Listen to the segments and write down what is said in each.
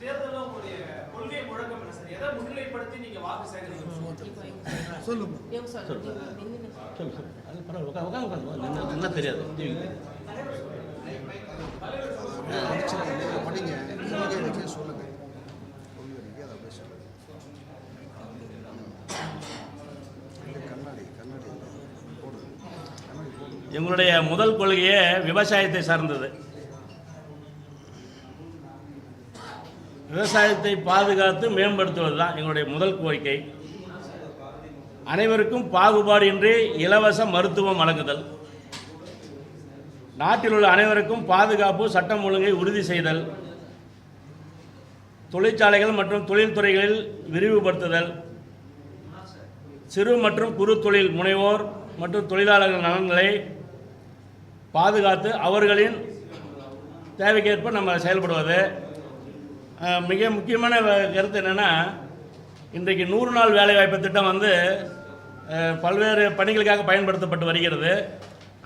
தேர்தலில் உங்களுடைய கொள்கை முழக்கம் என்ன சார்? எதை முன்னிலைப்படுத்தி நீங்க வாக்கு சேகரிக்கிறீங்க? சொல்லுங்க. என்ன தெரியாது படிங்க சொல்லுங்க. எங்களுடைய முதல் கொள்கையே விவசாயத்தை சார்ந்தது. விவசாயத்தை பாதுகாத்து மேம்படுத்துவது தான் எங்களுடைய முதல் கோரிக்கை. அனைவருக்கும் பாகுபாடின்றி இலவச மருத்துவம் வழங்குதல், நாட்டில் உள்ள அனைவருக்கும் பாதுகாப்பு சட்டம் ஒழுங்கை உறுதி செய்தல், தொழிற்சாலைகள் மற்றும் தொழில்துறைகளில் விரிவுபடுத்துதல், சிறு மற்றும் குறு தொழில் முனைவோர் மற்றும் தொழிலாளர்கள் நலன்களை பாதுகாத்து அவர்களின் தேவைக்கேற்ப நம்ம செயல்படுவது. மிக முக்கியமான கருத்து என்னென்னா, இன்றைக்கு 100 நாள் வேலைவாய்ப்பு திட்டம் வந்து பல்வேறு பணிகளுக்காக பயன்படுத்தப்பட்டு வருகிறது.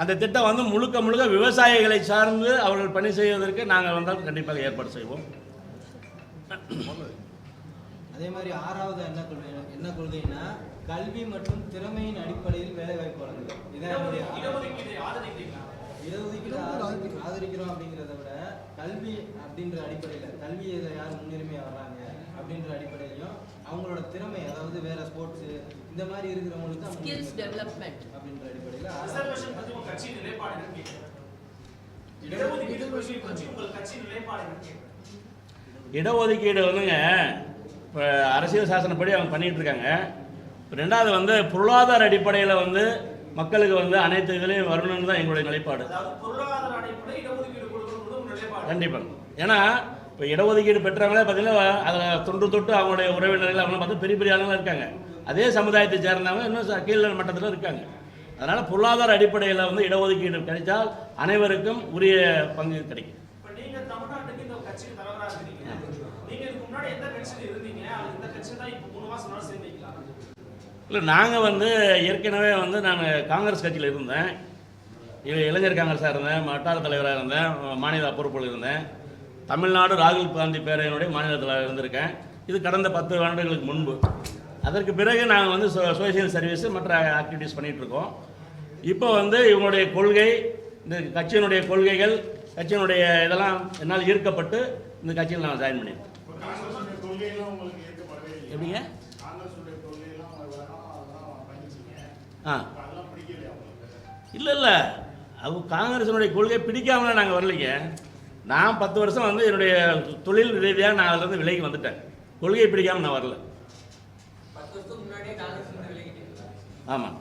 அந்த திட்டம் வந்து முழுக்க முழுக்க விவசாயிகளை சார்ந்து அவர்கள் பணி செய்வதற்கு நாங்கள் வந்தால் கண்டிப்பாக ஏற்பாடு செய்வோம். அதே மாதிரி 6வது என்ன கொள்கைன்னா கல்வி மற்றும் திறமையின் அடிப்படையில் வேலைவாய்ப்பு வழங்குது. இதான் இடஒதுக்கீடு ஆதரிக்கிறோம் அப்படிங்கிறத விட கல்வி அப்படின்ற அடிப்படையில், கல்வியை யார் முன்னுரிமை வர்றாங்க அப்படின்ற அடிப்படையிலையும் அவங்களோட திறமை, அதாவது வேற ஸ்போர்ட்ஸ் இந்த மாதிரி இருக்கிறவங்களுக்கு ஸ்கில்ஸ் டெவலப்மெண்ட் அப்படின்ற அடிப்படையில் இடஒதுக்கீடு வந்துங்க இப்போ அரசியல் சாசனப்படி அவங்க பண்ணிகிட்டு இருக்காங்க. 2வது வந்து பொருளாதார அடிப்படையில் வந்து மக்களுக்கு வந்து அனைத்து இதுலேயும் வரணும்னு தான் எங்களுடைய நிலைப்பாடு. கண்டிப்பாக. ஏன்னா இப்போ இடஒதுக்கீடு பெற்றவங்களே பார்த்தீங்கன்னா அதில் தொட்டு அவங்களுடைய உறவினர்கள் அவங்களாம் பார்த்து பெரிய பெரிய ஆளுங்களாம் இருக்காங்க. அதே சமுதாயத்தை சேர்ந்தவங்க இன்னும் கீழ் மட்டத்தில் இருக்காங்க. அதனால் பொருளாதார அடிப்படையில் வந்து இடஒதுக்கீடு கிடைத்தால் அனைவருக்கும் உரிய பங்கு கிடைக்கும். இல்லை, நாங்கள் வந்து ஏற்கனவே வந்து நான் காங்கிரஸ் கட்சியில் இருந்தேன். இளைஞர் காங்கிரஸாக இருந்தேன், வட்டார தலைவராக இருந்தேன், மாநில பொறுப்பில் இருந்தேன். தமிழ்நாடு ராகுல் காந்தி பேரவையினுடைய மாநில தலைவர் இருந்திருக்கேன். இது கடந்த 10 ஆண்டுகளுக்கு முன்பு. அதற்கு பிறகு நாங்கள் வந்து சோசியல் சர்வீஸு மற்ற ஆக்டிவிட்டீஸ் பண்ணிகிட்ருக்கோம். இப்போ வந்து இவங்களுடைய கொள்கை, இந்த கட்சியினுடைய கொள்கைகள், கட்சியினுடைய இதெல்லாம் என்னால் ஈர்க்கப்பட்டு இந்த கட்சியில் நான் ஜாயின் பண்ணியிருக்கேன். எப்படிங்க? இல்லை, அவங்க காங்கிரஸினுடைய கொள்கை பிடிக்காமலாம் நாங்கள் வரலைங்க. நான் 10 வருஷம் வந்து என்னுடைய தொழில் ரீதியாக நான் அதிலிருந்து விலைக்கு வந்துட்டேன். கொள்கையை பிடிக்காமல் நான் வரல. ஆமாம்.